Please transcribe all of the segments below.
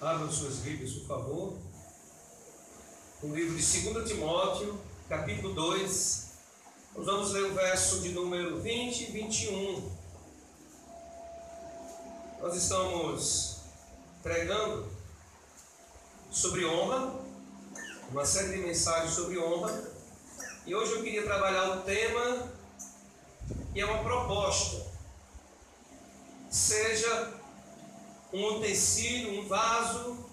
Abram suas Bíblias, por favor. No livro de 2 Timóteo, capítulo 2. Nós vamos ler o verso de número 20 e 21. Nós estamos pregando sobre honra, uma série de mensagens sobre honra. E hoje eu queria trabalhar o tema, que é uma proposta. Seja um utensílio, um vaso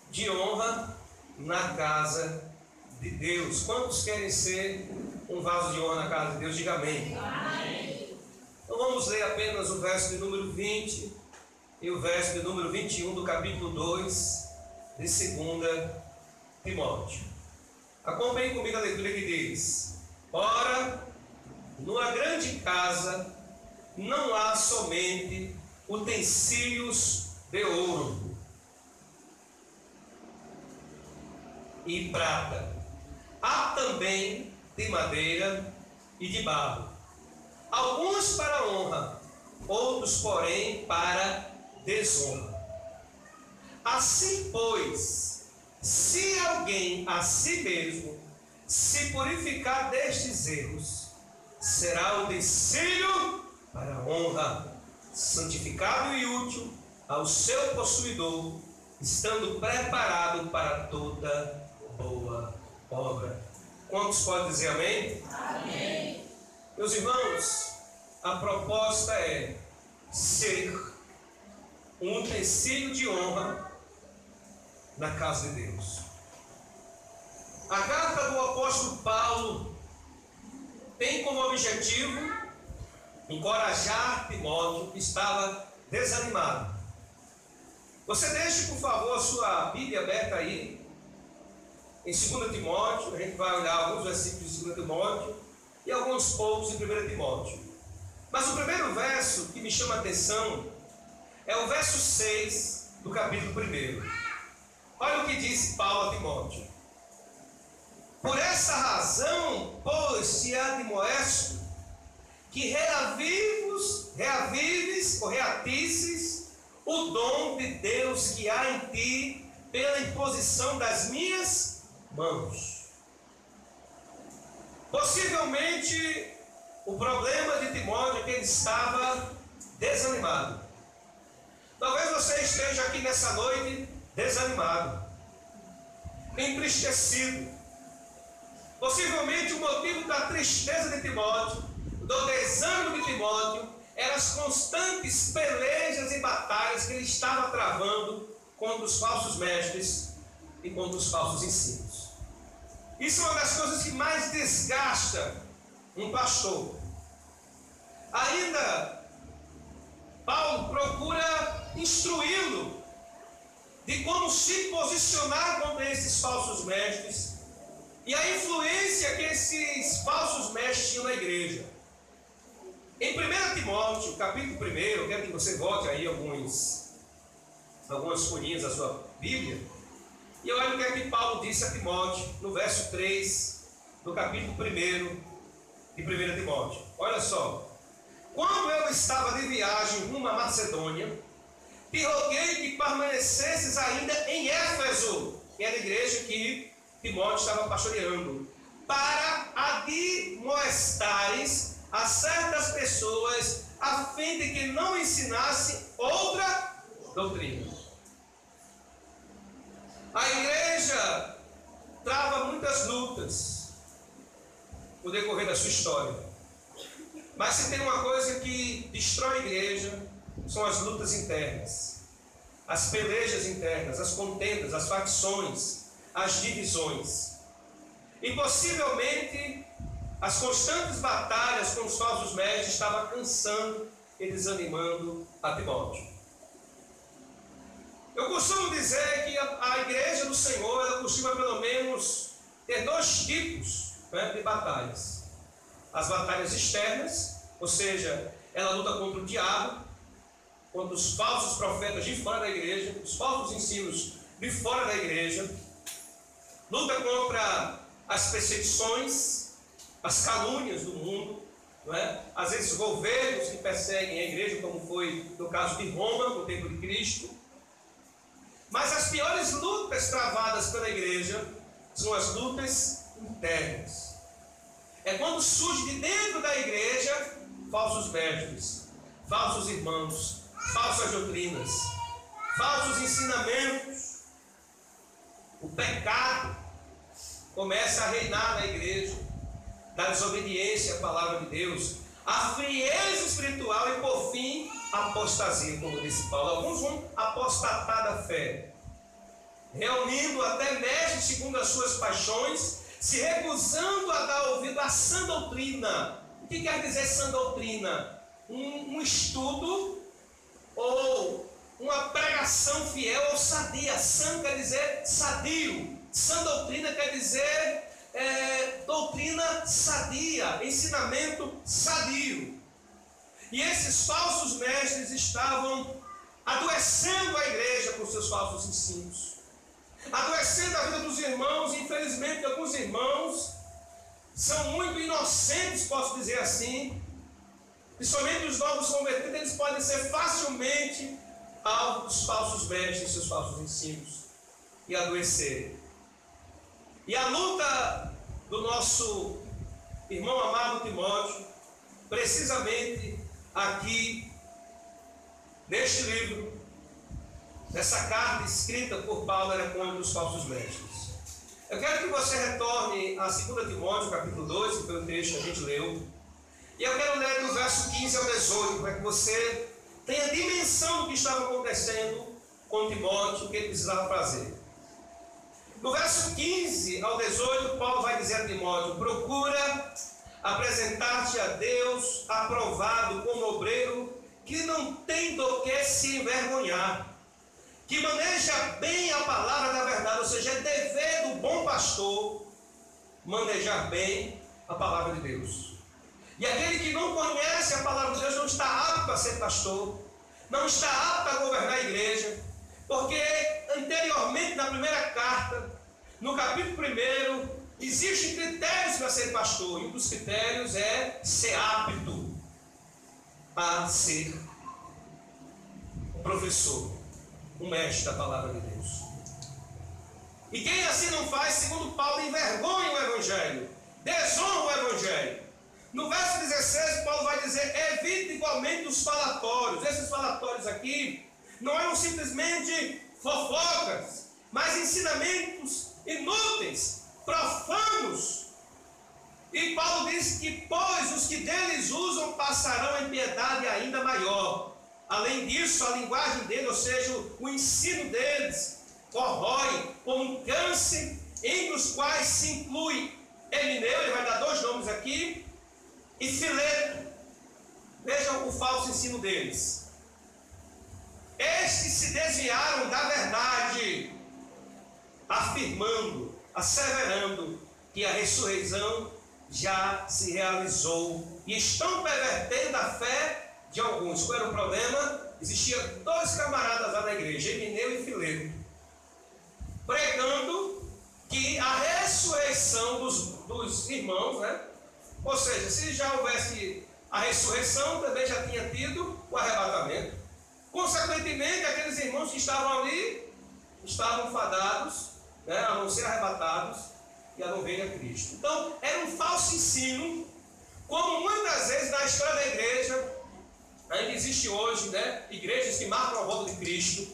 de honra na casa de Deus. Quantos querem ser um vaso de honra na casa de Deus? Diga amém. Amém. Então vamos ler apenas o verso de número 20 e o verso de número 21 do capítulo 2 de 2 Timóteo. Acompanhe comigo a leitura que diz: ora, numa grande casa não há somente utensílios de ouro e prata, há também de madeira e de barro, alguns para honra, outros porém para desonra. Assim pois, se alguém a si mesmo se purificar destes erros, será utensílio para honra, santificado e útil ao seu possuidor, estando preparado para toda boa obra. Quantos podem dizer amém? Amém. Meus irmãos, a proposta é ser um utensílio de honra na casa de Deus. A carta do apóstolo Paulo tem como objetivo encorajar Timóteo, que estava desanimado. Você deixe, por favor, a sua Bíblia aberta aí, em 2 Timóteo. A gente vai olhar alguns versículos de 2 Timóteo e alguns poucos de 1 Timóteo. Mas o primeiro verso que me chama a atenção é o verso 6 do capítulo 1. Olha o que disse Paulo a Timóteo: por essa razão, pois, te admoesto que reavives ou reatisses o dom de Deus que há em ti pela imposição das minhas mãos. Possivelmente o problema de Timóteo é que ele estava desanimado. Talvez você esteja aqui nessa noite desanimado, entristecido. Possivelmente o motivo da tristeza de Timóteo, do desânimo de Timóteo, eram as constantes pelejas e batalhas que ele estava travando contra os falsos mestres e contra os falsos ensinos. Isso é uma das coisas que mais desgasta um pastor. Ainda, Paulo procura instruí-lo de como se posicionar contra esses falsos mestres e a influência que esses falsos mestres tinham na igreja. Em 1 Timóteo, capítulo 1, eu quero que você volte aí algumas folhinhas da sua Bíblia, e olha o que é que Paulo disse a Timóteo, no verso 3, do capítulo 1 de 1 Timóteo. Olha só: quando eu estava de viagem rumo à Macedônia, te roguei que permanecesses ainda em Éfeso, que era a igreja que Timóteo estava pastoreando, para admoestares a certas pessoas, a fim de que não ensinasse outra doutrina. A igreja trava muitas lutas no decorrer da sua história, mas se tem uma coisa que destrói a igreja, são as lutas internas, as pelejas internas, as contendas, as facções, as divisões. E possivelmente as constantes batalhas com os falsos mestres estavam cansando e desanimando a Timóteo. Eu costumo dizer que a igreja do Senhor, ela costuma pelo menos ter dois tipos, de batalhas. As batalhas externas, ou seja, ela luta contra o diabo, contra os falsos profetas de fora da igreja, os falsos ensinos de fora da igreja, luta contra as perseguições, as calúnias do mundo, não é? Às vezes governos que perseguem a igreja, como foi no caso de Roma, no tempo de Cristo. Mas Mas as piores lutas travadas pela igreja são as lutas internas. É quando surge de dentro da igreja falsos mestres, falsos irmãos, falsas doutrinas, falsos ensinamentos. O pecado começa a reinar na igreja, da desobediência à palavra de Deus, a frieza espiritual e, por fim, a apostasia, como disse Paulo. Alguns vão apostatar da fé, reunindo até mestres segundo as suas paixões, se recusando a dar ouvido à sã doutrina. O que quer dizer sã doutrina? Um estudo ou uma pregação fiel ou sadia. Sã quer dizer sadio. Sã doutrina quer dizer doutrina sadia, ensinamento sadio. E esses falsos mestres estavam adoecendo a igreja com seus falsos ensinos, adoecendo a vida dos irmãos. E infelizmente alguns irmãos são muito inocentes, posso dizer assim. Principalmente os novos convertidos, eles podem ser facilmente alvo dos falsos mestres, seus falsos ensinos, e adoecer. E a luta do nosso irmão amado Timóteo, precisamente aqui, neste livro, nessa carta escrita por Paulo, era contra os falsos mestres. Eu quero que você retorne a 2 Timóteo, capítulo 2, que foi o texto que a gente leu. E eu quero ler do verso 15 ao 18, para que você tenha dimensão do que estava acontecendo com Timóteo, o que ele precisava fazer. No verso 15 ao 18, Paulo vai dizer a Timóteo: procura apresentar-te a Deus aprovado como obreiro, que não tem do que se envergonhar, que maneja bem a palavra da verdade. Ou seja, é dever do bom pastor manejar bem a palavra de Deus. E aquele que não conhece a palavra de Deus não está apto a ser pastor, não está apto a governar a igreja, porque anteriormente, na primeira carta, no capítulo 1, existem critérios para ser pastor, e um dos critérios é ser apto a ser um professor, um mestre da palavra de Deus. E quem assim não faz, segundo Paulo, envergonha o Evangelho, desonra o Evangelho. No verso 16, Paulo vai dizer: evite igualmente os falatórios. Esses falatórios aqui não eram simplesmente fofocas, mas ensinamentos inúteis, profanos. E Paulo diz que, pois, os que deles usam passarão a impiedade ainda maior. Além disso, a linguagem deles, ou seja, o ensino deles, corrói como um câncer, entre os quais se inclui Emineu, ele vai dar dois nomes aqui, e Fileto. Vejam o falso ensino deles. Estes se desviaram da verdade, afirmando, asseverando que a ressurreição já se realizou, e estão pervertendo a fé de alguns. Qual era o problema? Existia dois camaradas lá na igreja, Emineu e Fileto, pregando que a ressurreição dos irmãos, né? Ou seja, se já houvesse a ressurreição, também já tinha tido o arrebatamento. Consequentemente, aqueles irmãos que estavam ali estavam fadados, né, a não ser arrebatados e a não ver a Cristo. Então, era um falso ensino, como muitas vezes na história da igreja ainda existe hoje, né, igrejas que marcam a volta de Cristo,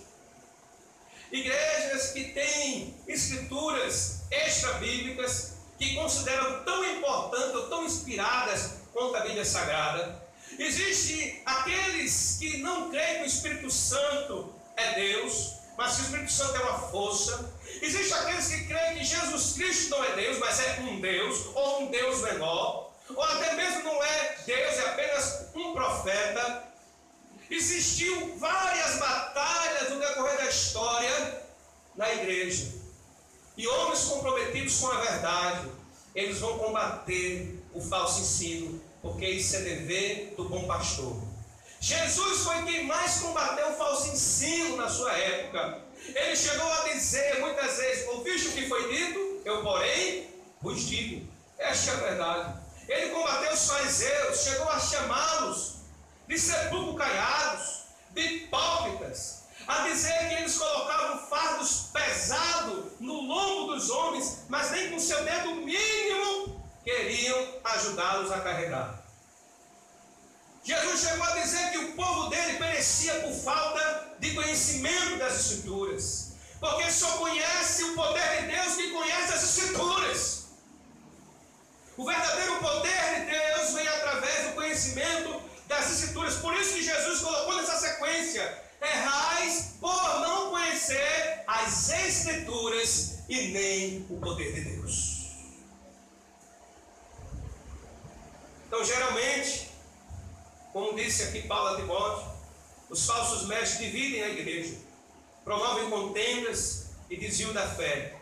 igrejas que têm escrituras extra-bíblicas que consideram tão importantes ou tão inspiradas quanto a Bíblia Sagrada. Existem aqueles que não creem que o Espírito Santo é Deus, mas que o Espírito Santo é uma força. Existem aqueles que creem que Jesus Cristo não é Deus, mas é um Deus, ou um Deus menor, ou até mesmo não é Deus, é apenas um profeta. Existiu várias batalhas no decorrer da história na igreja, e homens comprometidos com a verdade, eles vão combater o falso ensino, porque isso é dever do bom pastor. Jesus foi quem mais combateu o falso ensino na sua época. Ele chegou a dizer muitas vezes: ouviste o que foi dito? Eu, porém, vos digo. Esta é a verdade. Ele combateu os fariseus, chegou a chamá-los de sepulcro caiados, de hipócritas, a dizer que eles colocavam fardos homens, mas nem com seu dedo mínimo queriam ajudá-los a carregar. Jesus chegou a dizer que o povo dele perecia por falta de conhecimento das Escrituras, porque só conhece o poder de Deus quem conhece as Escrituras. O verdadeiro poder de Deus vem através do conhecimento das Escrituras. Por isso que Jesus colocou nessa sequência: errais por não conhecer as Escrituras e nem o poder de Deus. Então, geralmente, como disse aqui Paulo a Timóteo, os falsos mestres dividem a igreja, promovem contendas e desviam da fé.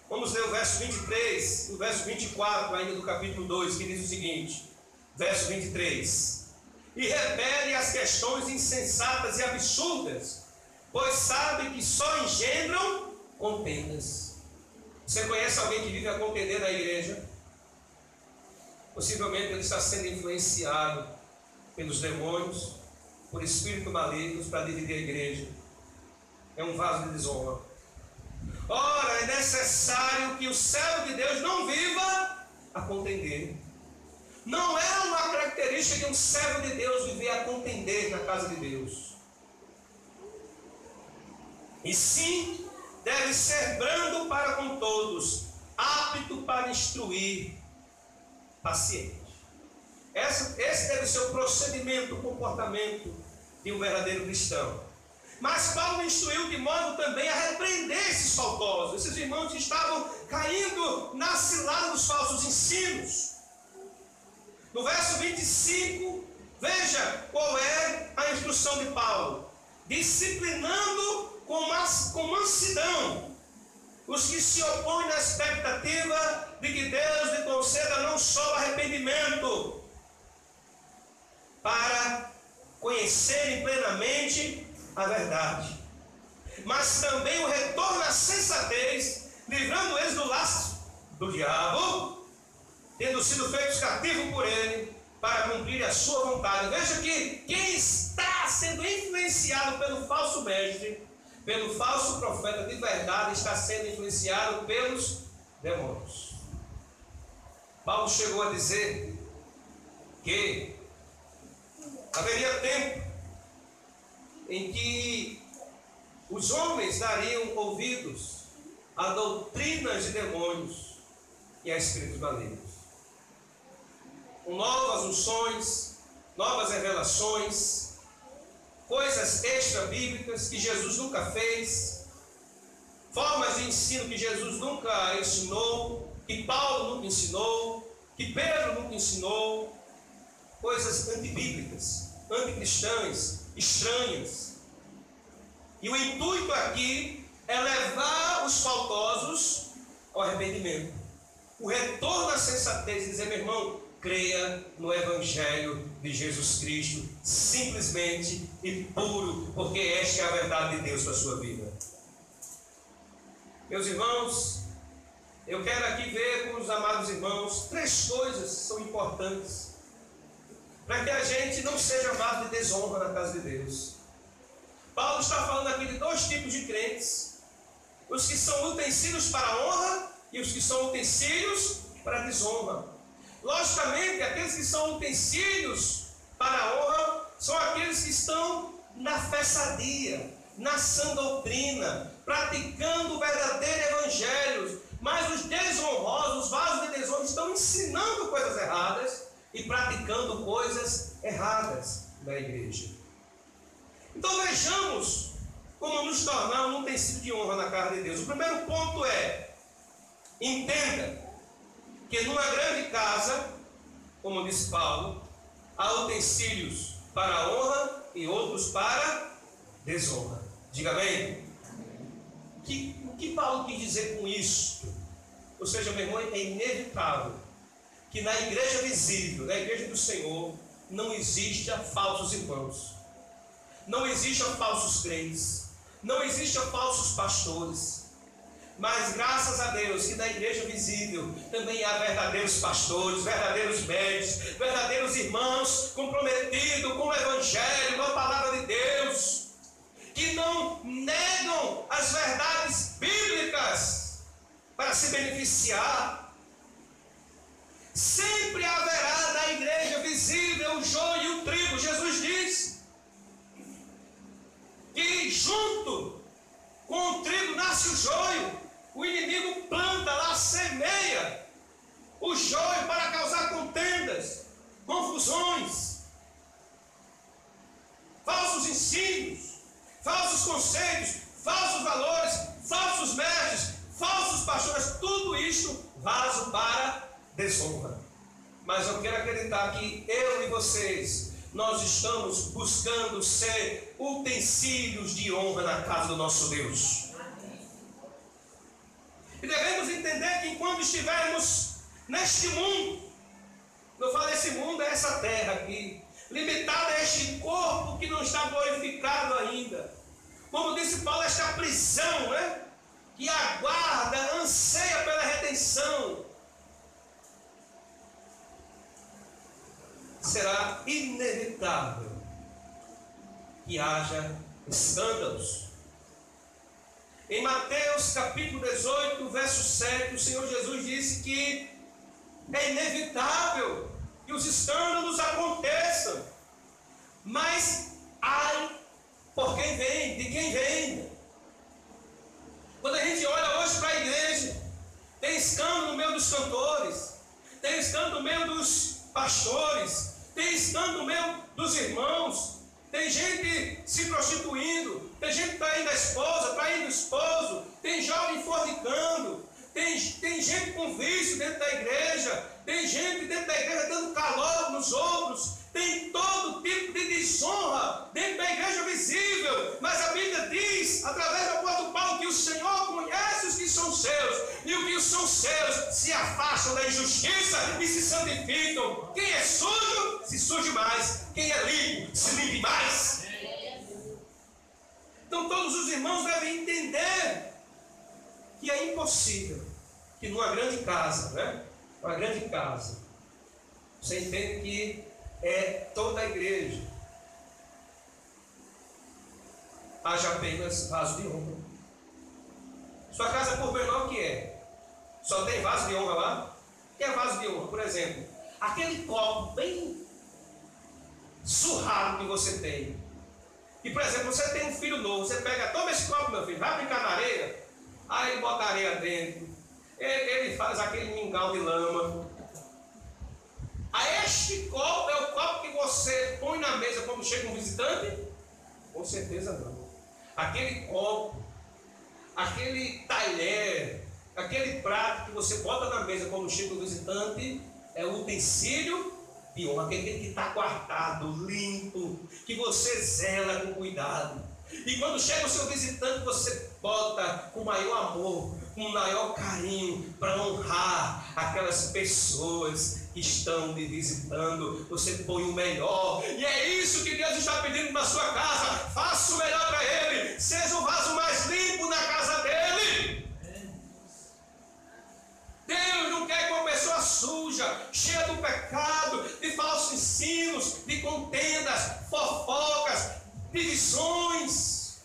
Vamos ler o verso 23 e o verso 24 ainda do capítulo 2, que diz o seguinte, verso 23: e repele as questões insensatas e absurdas, pois sabe que só engendram contendas. Você conhece alguém que vive a contender na igreja? Possivelmente ele está sendo influenciado pelos demônios, por espíritos malignos, para dividir a igreja. É um vaso de desonra. Ora, é necessário que o servo de Deus não viva a contender. Não é uma característica de um servo de Deus viver a contender na casa de Deus. E sim, deve ser brando para com todos, apto para instruir, paciente. Esse deve ser o procedimento, o comportamento de um verdadeiro cristão. Mas Paulo instruiu Timóteo também a repreender esses faltosos, esses irmãos que estavam caindo na cilada dos falsos ensinos. No verso 25, veja qual é a instrução de Paulo: disciplinando com mansidão os que se opõem na expectativa de que Deus lhe conceda não só o arrependimento, para conhecerem plenamente a verdade, mas também o retorno à sensatez, livrando eles do laço do diabo, tendo sido feitos cativos por ele, para cumprir a sua vontade. Veja que quem está sendo influenciado pelo falso mestre, pelo falso profeta de verdade, está sendo influenciado pelos demônios. Paulo chegou a dizer que haveria tempo em que os homens dariam ouvidos a doutrinas de demônios e a espíritos malignos, com novas unções, novas revelações, coisas extra-bíblicas que Jesus nunca fez, formas de ensino que Jesus nunca ensinou, que Paulo nunca ensinou, que Pedro nunca ensinou, coisas antibíblicas, anticristãs, estranhas. E o intuito aqui é levar os faltosos ao arrependimento, o retorno à sensatez, e dizer: meu irmão, creia no Evangelho de Jesus Cristo, simplesmente e puro, porque esta é a verdade de Deus para a sua vida. Meus irmãos, eu quero aqui ver com os amados irmãos 3 coisas que são importantes para que a gente não seja amado de desonra na casa de Deus. Paulo está falando aqui de 2 tipos de crentes: os que são utensílios para a honra e os que são utensílios para a desonra. Logicamente, aqueles que são utensílios para a honra são aqueles que estão na fé sadia, na sã doutrina, praticando o verdadeiro evangelho. Mas os desonrosos, os vasos de desonra, estão ensinando coisas erradas e praticando coisas erradas na igreja. Então vejamos como nos tornar um utensílio de honra na casa de Deus. O primeiro ponto é: entenda que numa grande casa, como diz Paulo, há utensílios para a honra e outros para desonra. Diga bem. O que Paulo quis dizer com isso? Ou seja, meu irmão, é inevitável que na igreja visível, na igreja do Senhor, não exista falsos irmãos, não exista falsos crentes, não exista falsos pastores. Mas graças a Deus que na igreja visível também há verdadeiros pastores, verdadeiros médicos, verdadeiros irmãos comprometidos com o Evangelho, com a palavra de Deus, que não negam as verdades bíblicas para se beneficiar. Sempre haverá na igreja visível o joio e o trigo. Jesus diz que junto com o trigo nasce o joio. O inimigo planta lá, semeia o joio para causar contendas, confusões, falsos ensinos, falsos conceitos, falsos valores, falsos mestres, falsos pastores, tudo isto vaso para desonra. Mas eu quero acreditar que eu e vocês, nós estamos buscando ser utensílios de honra na casa do nosso Deus. E devemos entender que enquanto estivermos neste mundo, eu falo esse mundo, é essa terra aqui, limitada a este corpo que não está glorificado ainda. Como disse Paulo, esta prisão, né, que aguarda, anseia pela redenção, será inevitável que haja escândalos. Em Mateus capítulo 18, verso 7, o Senhor Jesus disse que é inevitável que os escândalos aconteçam, mas ai por quem vem, de quem vem. Quando a gente olha hoje para a igreja, tem escândalo no meio dos cantores, tem escândalo no meio dos pastores, tem escândalo no meio dos irmãos, tem gente se prostituindo, tem gente traindo a esposa, traindo o esposo, tem jovem fornicando, tem gente com vício dentro da igreja, tem gente dentro da igreja dando calor nos outros, tem todo tipo de desonra dentro da igreja visível. Mas a Bíblia diz, através do apóstolo Paulo, que o Senhor conhece os que são seus, e os que são seus se afastam da injustiça e se santificam. Quem é sujo, se suje mais. Quem é limpo, se limpe mais. Então todos os irmãos devem entender que é impossível que numa grande casa, né? Uma grande casa, você entende que é toda a igreja, haja apenas vaso de honra. Sua casa, por menor que é, só tem vaso de honra lá? O que é vaso de honra? Por exemplo, aquele copo bem surrado que você tem. E por exemplo, você tem um filho novo, você pega, toma esse copo, meu filho, vai brincar na areia. Aí ele bota a areia dentro, ele faz aquele mingau de lama. Aí este copo é o copo que você põe na mesa quando chega um visitante? Com certeza não. Aquele copo, aquele talher, aquele prato que você bota na mesa quando chega um visitante é o utensílio de honra, aquele que está guardado, limpo, que você zela com cuidado. E quando chega o seu visitante, você bota com maior amor, com maior carinho, para honrar aquelas pessoas que estão lhe visitando. Você põe o melhor, e é isso que Deus está pedindo na sua casa. Faça o melhor para Ele, seja o vaso mais limpo na casa dele. Deus não quer que uma pessoa suja, cheia do pecado, de falsos ensinos, de contendas, fofocas, divisões,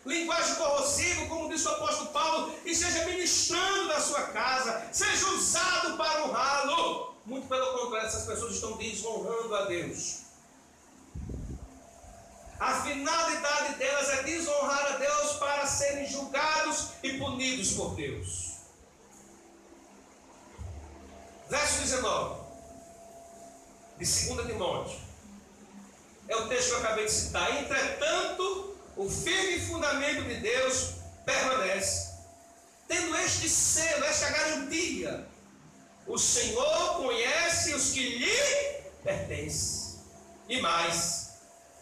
linguagem corrosiva, como diz o apóstolo Paulo, e seja ministrando na sua casa, seja usado para honrá-lo. Muito pelo contrário, essas pessoas estão desonrando a Deus. A finalidade delas é desonrar a Deus para serem julgados e punidos por Deus. Verso 19 de 2 Timóteo, é o texto que eu acabei de citar. Entretanto, o firme fundamento de Deus permanece, tendo este selo, esta garantia: o Senhor conhece os que lhe pertencem. E mais,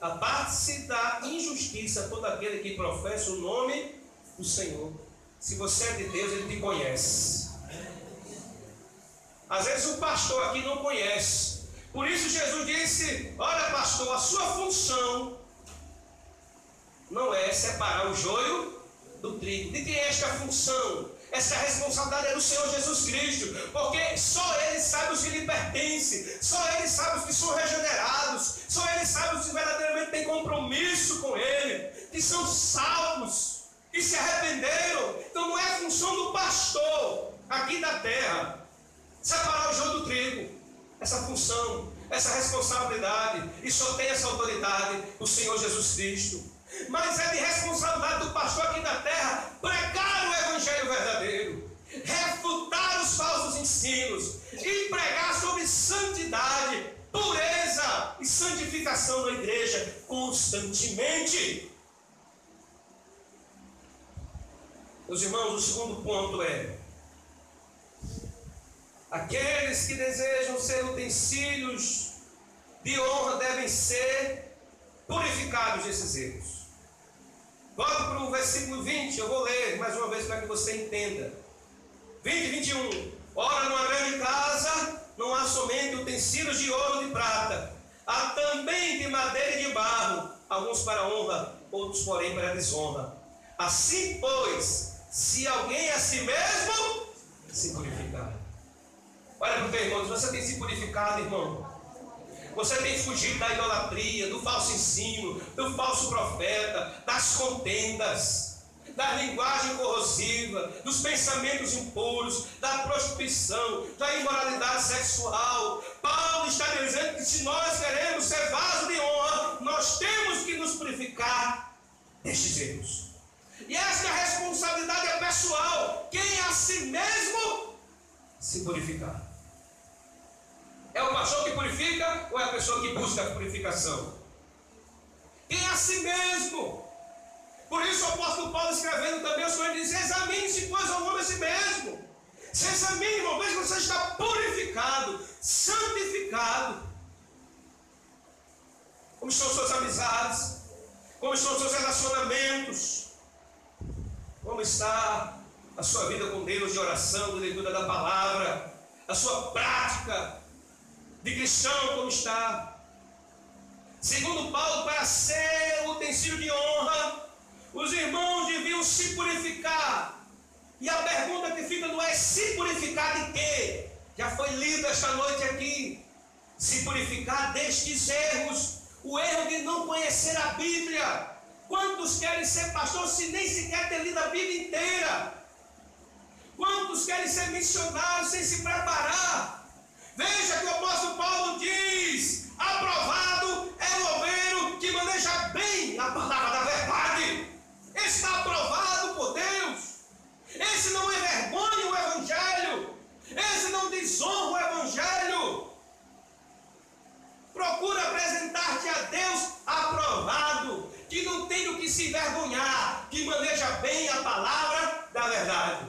aparte-se da injustiça todo aquele que professa o nome do Senhor. Se você é de Deus, Ele te conhece. Às vezes o pastor aqui não conhece. Por isso Jesus disse: olha, pastor, a sua função não é separar o joio do trigo. De quem é esta função? Essa responsabilidade é do Senhor Jesus Cristo, porque só Ele sabe os que lhe pertencem, só Ele sabe os que são regenerados, só Ele sabe os que verdadeiramente têm compromisso com Ele, que são salvos, que se arrependeram. Então não é função do pastor aqui da terra, separar o joio do trigo. Essa função, essa responsabilidade, e só tem essa autoridade o Senhor Jesus Cristo. Mas é de responsabilidade do pastor aqui da terra pregar o evangelho verdadeiro, refutar os falsos ensinos e pregar sobre santidade, pureza e santificação na igreja constantemente. Meus irmãos, o segundo ponto é: aqueles que desejam ser utensílios de honra devem ser purificados desses erros. Volte para o versículo 20, eu vou ler mais uma vez para que você entenda. 20 e 21. Ora, numa grande casa não há somente utensílios de ouro e de prata, há também de madeira e de barro, alguns para honra, outros porém para desonra. Assim, pois, se alguém a si mesmo se purificar. Olha para o teu irmão, você tem se purificado, irmão. Você tem fugido da idolatria, do falso ensino, do falso profeta, das contendas, da linguagem corrosiva, dos pensamentos impuros, da prostituição, da imoralidade sexual. Paulo está dizendo que se nós queremos ser vaso de honra, nós temos que nos purificar destes erros. E esta responsabilidade é pessoal. Quem a si mesmo se purificar. É o pastor que purifica ou é a pessoa que busca a purificação? Quem a si mesmo. Por isso o apóstolo Paulo, escrevendo também aos Coríntios, diz: examine-se, pois, ao homem a si mesmo. Se examine, irmão, veja que você está purificado, santificado. Como estão suas amizades? Como estão os seus relacionamentos? Como está a sua vida com Deus de oração, de leitura da palavra? A sua prática de cristão, como está? Segundo Paulo, para ser o utensílio de honra, os irmãos deviam se purificar. E a pergunta que fica não é se purificar de quê? Já foi lido esta noite aqui. Se purificar destes erros. O erro de não conhecer a Bíblia. Quantos querem ser pastores se nem sequer ter lido a Bíblia inteira? Quantos querem ser missionários sem se preparar? Veja que o apóstolo Paulo diz: aprovado é o obreiro que maneja bem a palavra da verdade. Está aprovado por Deus. Esse não envergonha o evangelho. Esse não desonra o evangelho. Procura apresentar-te a Deus aprovado, que não tem o que se envergonhar, que maneja bem a palavra da verdade.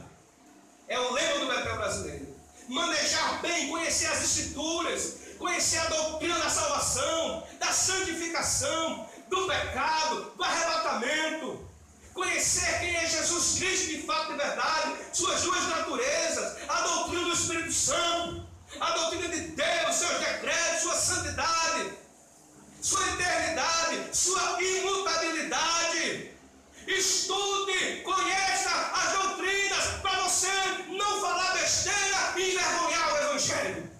É o lema do Betel brasileiro. Manejar bem, conhecer as escrituras, conhecer a doutrina da salvação, da santificação, do pecado, do arrebatamento, conhecer quem é Jesus Cristo de fato e verdade, suas duas naturezas, a doutrina do Espírito Santo, a doutrina de Deus, seus decretos, sua santidade, sua eternidade, sua imutabilidade. Estude, conheça as doutrinas para você não falar besteira e envergonhar o evangelho.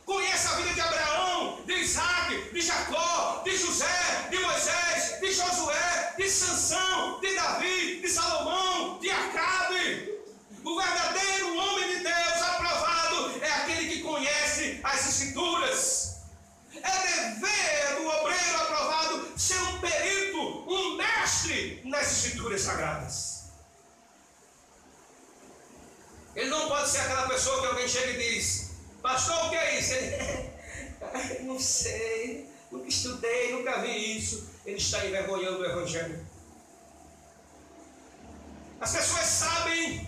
Conheça a vida de Abraão, de Isaac, de Jacó, de José, de Moisés, de Josué, de Sansão, de Davi, de Salomão, de Acabe. O verdadeiro homem de Deus aprovado é aquele que conhece as escrituras. É dever do obreiro aprovado ser um perito, um mestre nas escrituras sagradas. Ele não pode ser aquela pessoa que alguém chega e diz: pastor, o que é isso? Ele, não sei, nunca estudei, nunca vi isso. Ele está envergonhando o evangelho. As pessoas sabem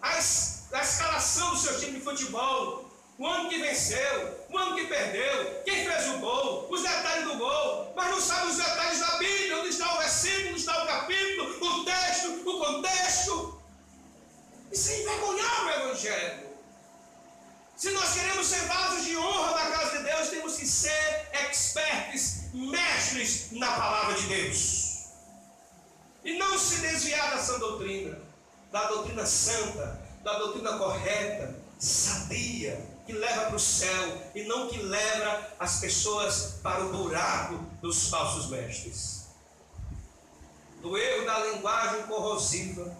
a escalação do seu time de futebol, o ano que venceu, o ano que perdeu, quem fez o gol, os detalhes do gol, mas não sabe os detalhes da Bíblia, onde está o versículo, onde está o capítulo, o texto, o contexto. Isso é envergonhar o evangelho. Se nós queremos ser vasos de honra na casa de Deus, temos que ser expertos, mestres na palavra de Deus. E não se desviar da sã doutrina, da doutrina santa, da doutrina correta, sadia, que leva para o céu e não que leva as pessoas para o buraco dos falsos mestres. Do erro da linguagem corrosiva,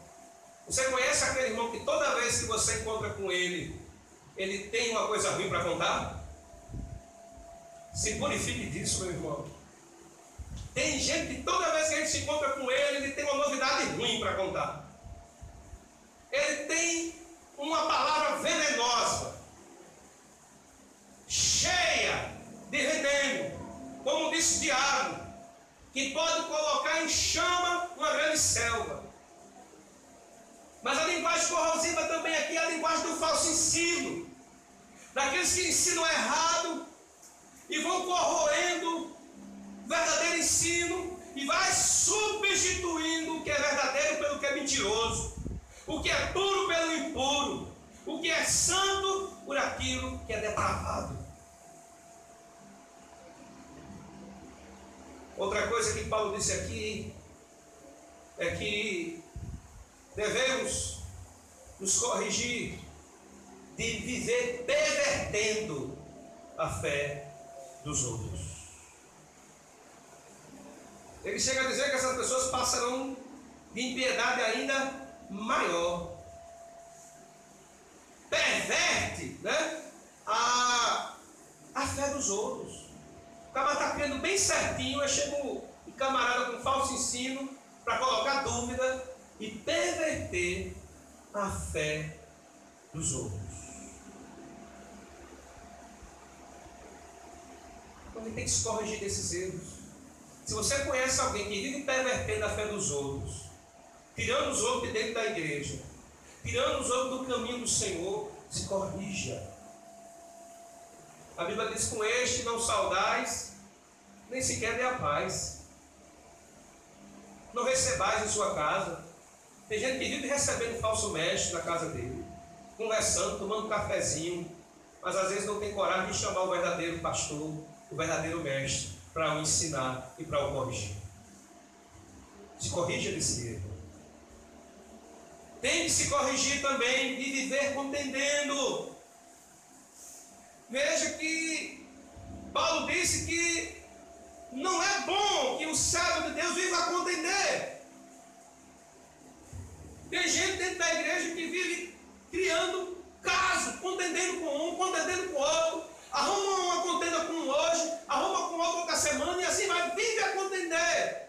Você conhece aquele irmão que toda vez que você encontra com ele, ele tem uma coisa ruim para contar? Se purifique disso, meu irmão. Tem gente que toda vez que a gente se encontra com ele, ele tem uma novidade ruim para contar. Ele tem uma palavra venenosa, cheia de veneno, como disse o diabo, que pode colocar em chama uma grande selva. Mas a linguagem corrosiva também aqui é a linguagem do falso ensino, daqueles que ensinam errado e vão corroendo o verdadeiro ensino e vai substituindo o que é verdadeiro pelo que é mentiroso, o que é puro pelo impuro, o que é santo por aquilo que é depravado. Outra coisa que Paulo disse aqui é que devemos nos corrigir de viver pervertendo a fé dos outros. Ele chega a dizer que essas pessoas passarão de impiedade ainda maior. Perverte, né, a fé dos outros. O cara está crendo bem certinho, aí chega um camarada com falso ensino para colocar dúvida e perverter a fé dos outros. Então ele tem que se corrigir desses erros. Se você conhece alguém que vive pervertendo a fé dos outros, tirando os outros de dentro da igreja, tirando os outros do caminho do Senhor, se corrija. A Bíblia diz: com este não saudais, nem sequer dê a paz. Não recebais em sua casa. Tem gente que vive recebendo falso mestre na casa dele, conversando, tomando um cafezinho, mas às vezes não tem coragem de chamar o verdadeiro pastor, o verdadeiro mestre, para o ensinar e para o corrigir. Se corrija desse erro. Tem que se corrigir também de viver contendendo. Veja que Paulo disse que não é bom que o servo de Deus viva a contender. Tem gente dentro da igreja que vive criando caso, contendendo com um, contendendo com o outro, arruma uma contenda com um hoje, arruma com outro outra semana, e assim vai, vive a contender.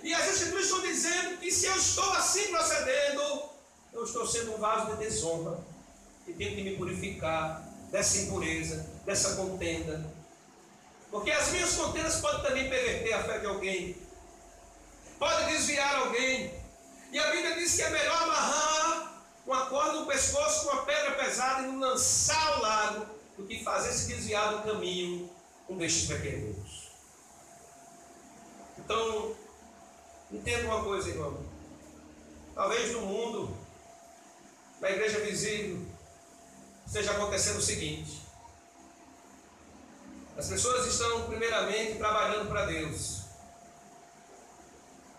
E as escrituras estão dizendo que se eu estou assim procedendo, eu estou sendo um vaso de desonra, e tenho que me purificar dessa impureza, dessa contenda. Porque as minhas contendas podem também perverter a fé de alguém, pode desviar alguém. E a Bíblia diz que é melhor amarrar uma corda no pescoço com uma pedra pesada e não lançar ao lago, do que fazer se desviar do caminho um destes pequenos. Então, entenda uma coisa, irmão. Talvez no mundo, na igreja visível, esteja acontecendo o seguinte: as pessoas estão primeiramente trabalhando para Deus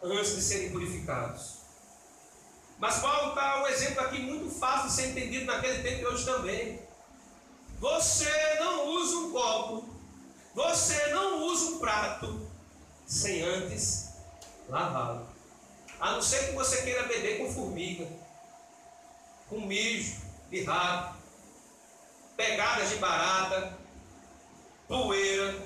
antes de serem purificados. Mas Paulo está um exemplo aqui muito fácil de ser entendido naquele tempo e hoje também. Você não usa um copo, você não usa um prato sem antes lavá-lo. A não ser que você queira beber com formiga, com mijo de rato, pegadas de barata, poeira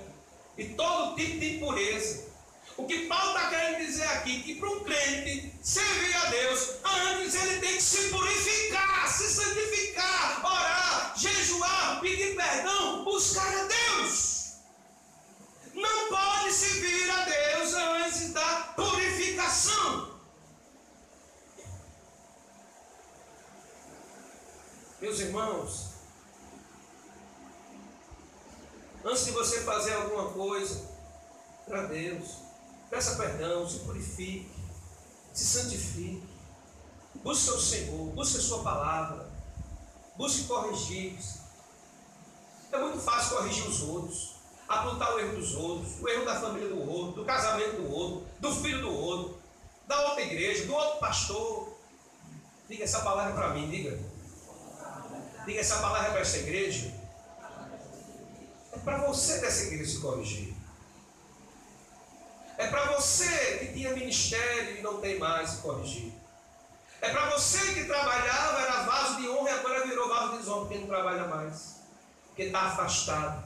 e todo tipo de impureza. O que Paulo está querendo dizer aqui, que para um crente servir a Deus, antes ele tem que se purificar, se santificar, orar, jejuar, pedir perdão, buscar a Deus. Não pode servir a Deus antes da purificação. Meus irmãos, antes de você fazer alguma coisa para Deus, peça perdão, se purifique, se santifique, busque o Senhor, busque a sua palavra, busque corrigir-se. É muito fácil corrigir os outros, apontar o erro dos outros, o erro da família do outro, do casamento do outro, do filho do outro, da outra igreja, do outro pastor. Diga essa palavra para mim, diga. Diga essa palavra para essa igreja. É para você dessa igreja se corrigir. É para você que tinha ministério e não tem mais se corrigir. É para você que trabalhava era vaso de honra e agora virou vaso de desonra, porque não trabalha mais. Porque está afastado,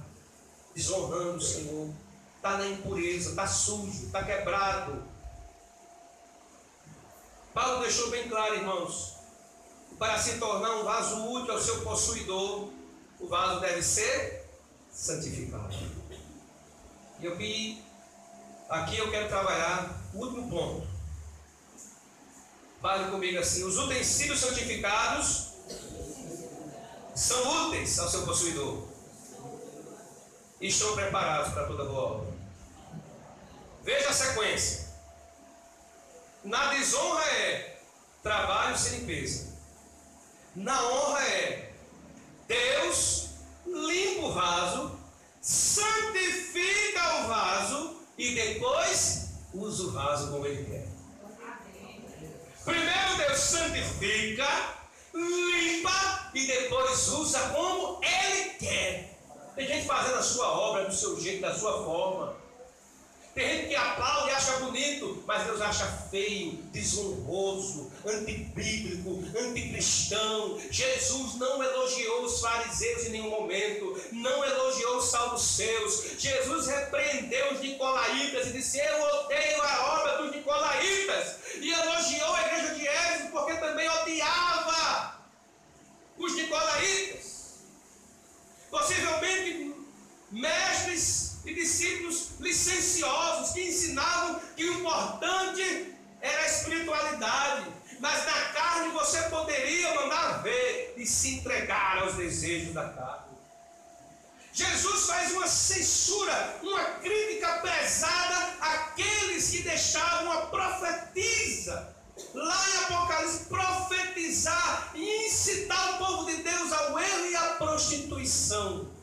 desonrando o Senhor, está na impureza, está sujo, está quebrado. Paulo deixou bem claro, irmãos, para se tornar um vaso útil ao seu possuidor, o vaso deve ser santificado. E aqui eu quero trabalhar o último ponto. Fale comigo assim: os utensílios santificados são úteis ao seu possuidor e estão preparados para toda boa obra. Veja a sequência. Na desonra é trabalho sem limpeza. Na honra é Deus limpa o vaso, santifica o vaso e depois usa o vaso como Ele quer. Primeiro Deus santifica, limpa e depois usa como Ele quer. Tem gente fazendo a sua obra do seu jeito, da sua forma. Tem gente que aplaude e acha bonito, mas Deus acha feio, desonroso, antibíblico, anticristão. Jesus não elogiou os fariseus em nenhum momento, não elogiou os saduceus. Jesus repreendeu os nicolaítas e disse: eu odeio a obra dos nicolaítas. E elogiou a igreja de Éfeso porque também odiava os nicolaítas. Possivelmente mestres e discípulos licenciosos que ensinavam que o importante era a espiritualidade, mas na carne você poderia mandar ver e se entregar aos desejos da carne. Jesus faz uma censura, uma crítica pesada àqueles que deixavam a profetisa. Lá em Apocalipse, profetizar e incitar o povo de Deus ao erro e à prostituição.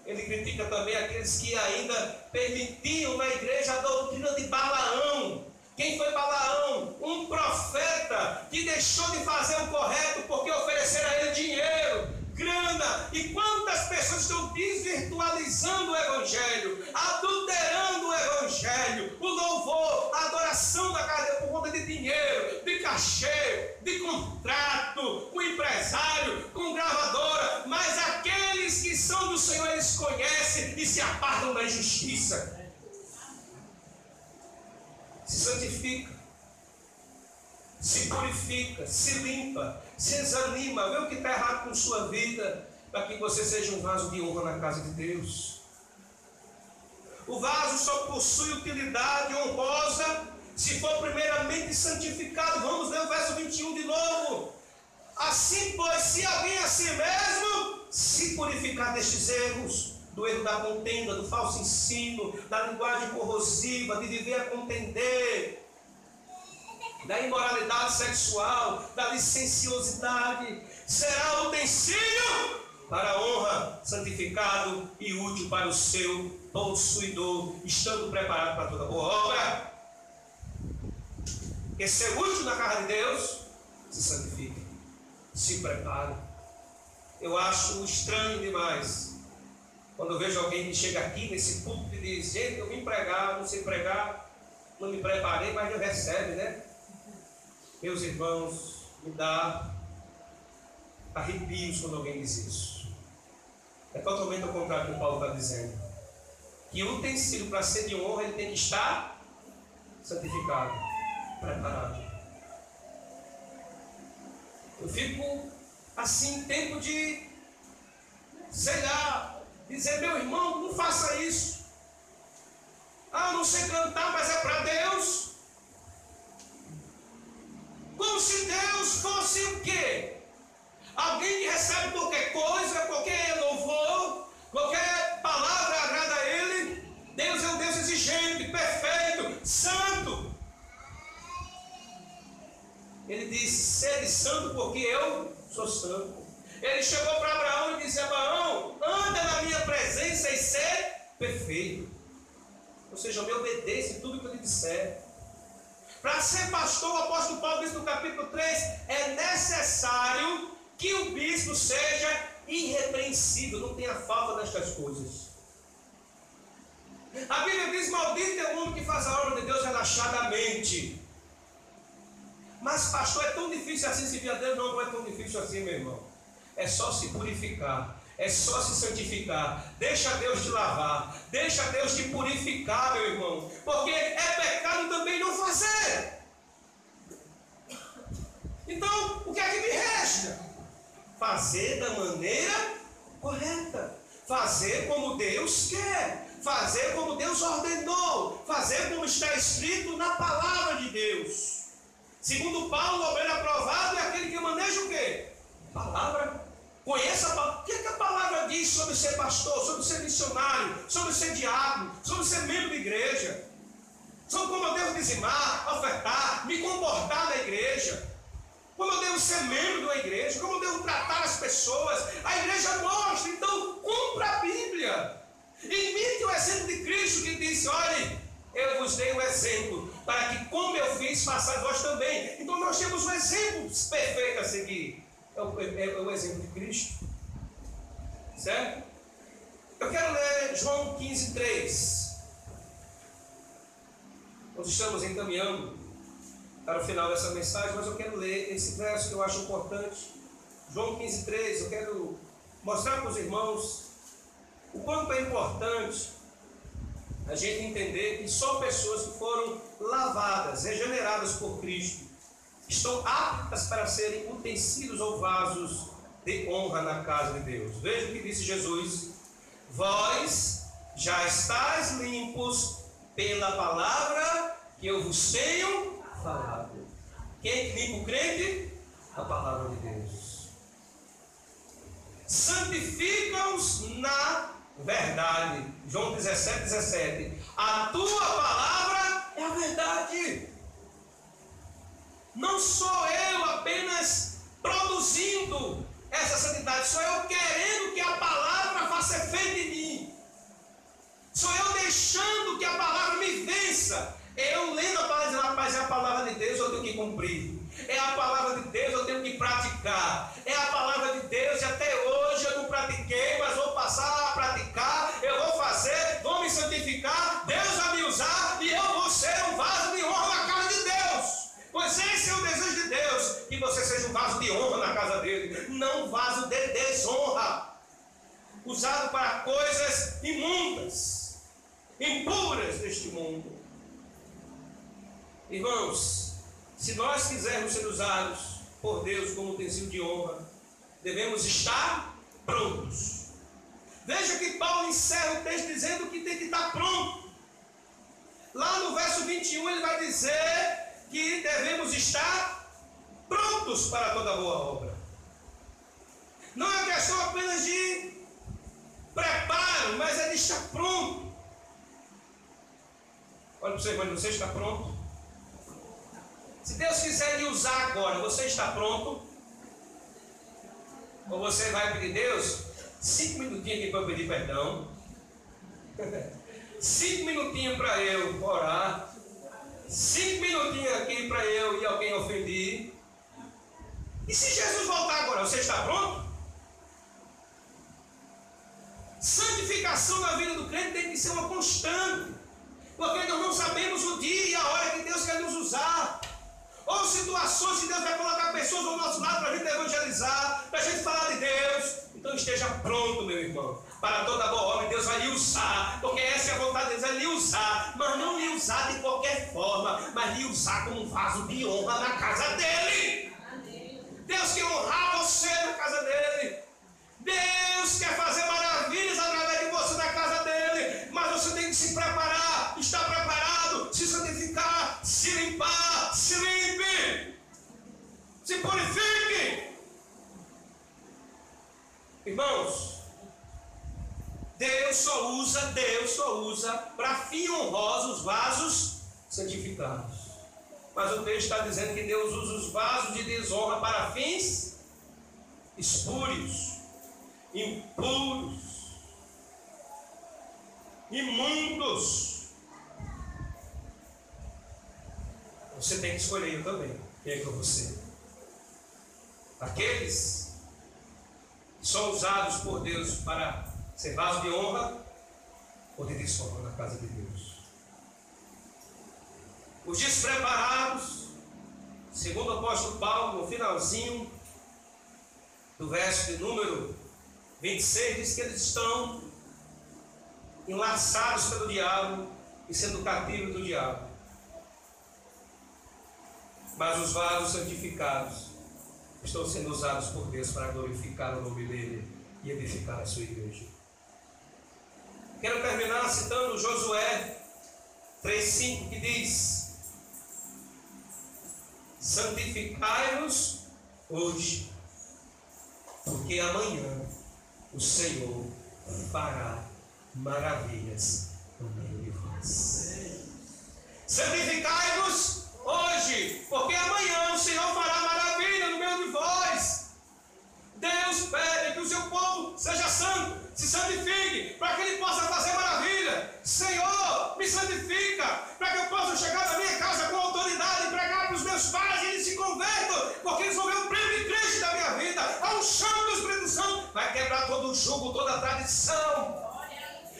Ele critica também aqueles que ainda permitiam na igreja a doutrina de Balaão. Quem foi Balaão? Um profeta que deixou de fazer o correto porque ofereceram a ele dinheiro, grana. E quantas pessoas estão desvirtualizando o Evangelho, adulterando o Evangelho, o louvor, a adoração da carne por conta de dinheiro, de cachê, de contrato, com empresário, com gravadora. Mas aqueles que são do Senhor, eles conhecem e se apartam da injustiça. Se santifica, se purifica, se limpa, se examina, vê o que está errado com sua vida, para que você seja um vaso de honra na casa de Deus. O vaso só possui utilidade honrosa se for primeiramente santificado. Vamos ler o verso 21 de novo. Assim, pois, se alguém a si mesmo se purificar destes erros, do erro da contenda, do falso ensino, da linguagem corrosiva, de viver a contender, da imoralidade sexual, da licenciosidade, será utensílio para a honra, santificado e útil para o seu possuidor, estando preparado para toda boa obra. Porque ser útil na casa de Deus, se santifique, se prepare. Eu acho estranho demais quando eu vejo alguém que chega aqui nesse púlpito e diz: gente, eu vim pregar, não sei pregar, não me preparei, mas eu recebe, né? Meus irmãos, me dá arrepios quando alguém diz isso. É totalmente o contrário do que o Paulo está dizendo. Que o utensílio para ser de honra, ele tem que estar santificado, preparado. Eu fico assim, tempo de, sei lá, dizer: meu irmão, não faça isso. Ah, não sei cantar, mas é para Deus. Como se Deus fosse o quê? Alguém que recebe qualquer coisa, qualquer louvor, qualquer palavra agrada a Ele. Deus é um Deus exigente, perfeito, santo. Ele disse: sede santo porque eu sou santo. Ele chegou para Abraão e disse: Abraão, anda na minha presença e ser perfeito. Ou seja, me obedeça em tudo que eu lhe disser. Para ser pastor, o apóstolo Paulo diz no capítulo 3, é necessário que o bispo seja irrepreensível, não tenha falta destas coisas. A Bíblia diz: maldito é o homem que faz a obra de Deus relaxadamente. Mas pastor, é tão difícil assim servir a Deus? Não, não é tão difícil assim, meu irmão. É só se purificar, é só se santificar. Deixa Deus te lavar, deixa Deus te purificar, meu irmão. Porque é pecado também não fazer. Então, o que é que me resta? Fazer da maneira correta, fazer como Deus quer, fazer como Deus ordenou, fazer como está escrito na palavra de Deus. Segundo Paulo, o obreiro aprovado é aquele que maneja o quê? Palavra. Conheça a palavra. O que é que a palavra diz sobre ser pastor, sobre ser missionário, sobre ser diácono, sobre ser membro de igreja, sobre como eu devo dizimar, ofertar, me comportar na igreja, como eu devo ser membro de uma igreja, como eu devo tratar as pessoas. A igreja mostra, então cumpra a Bíblia. Imite o exemplo de Cristo, que disse: olhe, eu vos dei um exemplo, para que como eu fiz, façais vós também. Então nós temos um exemplo perfeito a seguir. É o exemplo de Cristo. Certo? Eu quero ler João 15:3. Nós estamos encaminhando para o final dessa mensagem, mas eu quero ler esse verso que eu acho importante. João 15:3. Eu quero mostrar para os irmãos o quanto é importante a gente entender que só pessoas que foram lavadas, regeneradas por Cristo, estão aptas para serem utensílios ou vasos de honra na casa de Deus. Veja o que disse Jesus: vós já estáis limpos pela palavra que eu vos tenho falado. Quem limpa o crente? A palavra de Deus. Santifica-os na verdade. João 17:17. A tua palavra é a verdade. Não sou eu apenas produzindo essa santidade, sou eu querendo que a palavra faça efeito em mim. Sou eu deixando que a palavra me vença. Eu lendo a palavra, dizendo: rapaz, é a palavra de Deus, eu tenho que cumprir. É a palavra de Deus, eu tenho que praticar. É a palavra de Deus, e até hoje eu não pratiquei, mas vou passar a praticar. Eu vou fazer, vou me santificar. Deus vai me usar e eu vou ser um vaso de honra na casa de Deus. Pois esse é o desejo de Deus, que você seja um vaso de honra na casa dele, não um vaso de desonra, usado para coisas imundas, impuras deste mundo. Irmãos, se nós quisermos ser usados por Deus como utensílio de honra, devemos estar prontos. Veja que Paulo encerra o texto dizendo que tem que estar pronto. Lá no verso 21 ele vai dizer que devemos estar prontos para toda boa obra. Não é questão apenas de preparo, mas é de estar pronto. Olha para você, irmão, você está pronto? Se Deus quiser lhe usar agora, você está pronto? Ou você vai pedir: Deus, 5 minutinhos aqui para eu pedir perdão, 5 minutinhos para eu orar, 5 minutinhos aqui para eu e alguém ofendi. E se Jesus voltar agora, você está pronto? Santificação na vida do crente tem que ser uma constante, porque nós não sabemos o dia e a hora que Deus quer nos usar, ou situações que Deus vai colocar pessoas ao nosso lado para a gente evangelizar, para a gente falar de Deus. Então esteja pronto, meu irmão, para toda boa obra. Deus vai lhe usar, porque essa é a vontade de Deus, é lhe usar, mas não lhe usar de qualquer forma, mas lhe usar como um vaso de honra na casa dele. Deus quer honrar você na casa dele. Deus quer fazer maravilhas através de você na casa dele, mas você tem que se preparar, estar preparado, se santificar, se limpar, se limpe, se purifique. Irmãos, Deus só usa para fim honroso os vasos santificados. Mas o texto está dizendo que Deus usa os vasos de desonra para fins espúrios, impuros, imundos. Você tem que escolher, eu também. Quem é que é você? Aqueles que são usados por Deus para ser vaso de honra ou de desonra na casa de Deus. Os despreparados segundo o apóstolo Paulo, no finalzinho do verso de número 26, diz que eles estão enlaçados pelo diabo e sendo cativos do diabo. Mas os vasos santificados estão sendo usados por Deus para glorificar o nome dele e edificar a sua igreja. Quero terminar citando Josué 3,5, que diz: santificai-vos hoje, porque amanhã o Senhor fará maravilhas no meio de vós. Santificai-vos hoje, porque amanhã o Senhor fará maravilha no meio de vós. Deus pede que o seu povo seja santo, se santifique, para que ele possa fazer maravilha. Senhor, me santifica, para que eu possa chegar na minha casa com autoridade e pregar para os meus pais e eles se convertam, porque eles vão ver o brilho de Cristo da minha vida. A unção do Espírito Santo vai quebrar todo o jugo, toda a tradição.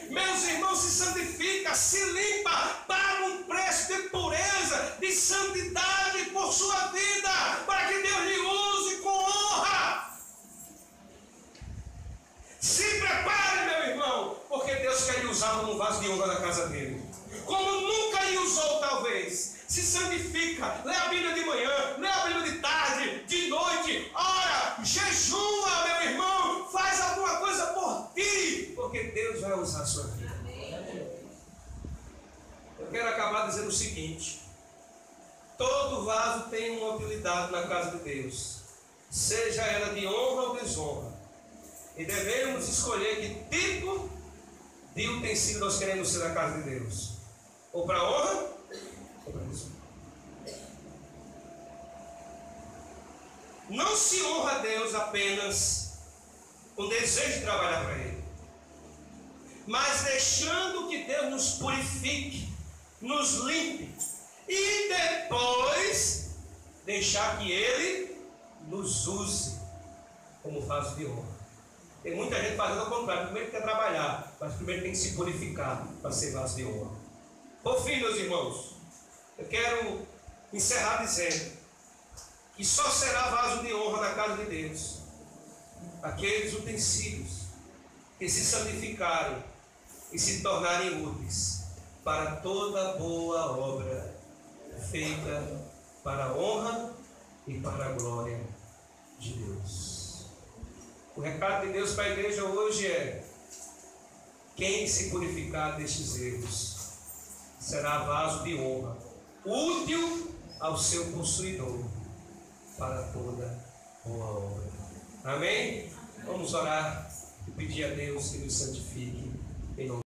Meus irmãos, se santifica, se limpa, paga um preço de pureza, de santidade por sua vida, para que Deus lhe use com honra. Se prepare, meu irmão, porque Deus quer lhe usar como um vaso de honra na casa dele, como nunca lhe usou talvez. Se santifica, lê a Bíblia de manhã, lê a Bíblia de tarde, de noite, ora, jejua, meu irmão, faz alguma coisa por ti, porque Deus vai usar a sua vida. Eu quero acabar dizendo o seguinte: todo vaso tem uma utilidade na casa de Deus, seja ela de honra ou desonra, e devemos escolher que tipo de utensílio nós queremos ser na casa de Deus, ou para honra ou para desonra. Não se honra a Deus apenas com desejo de trabalhar para Ele, mas deixando que Deus nos purifique, nos limpe, e depois deixar que Ele nos use como vaso de honra. Tem muita gente fazendo ao contrário: primeiro quer trabalhar, mas primeiro tem que se purificar para ser vaso de honra. Por fim, meus irmãos, eu quero encerrar dizendo que só será vaso de honra na casa de Deus aqueles utensílios que se santificarem e se tornarem úteis para toda boa obra feita para a honra e para a glória de Deus. O recado de Deus para a igreja hoje é: quem se purificar destes erros será vaso de honra, útil ao seu possuidor para toda boa obra. Amém? Vamos orar e pedir a Deus que nos santifique em nome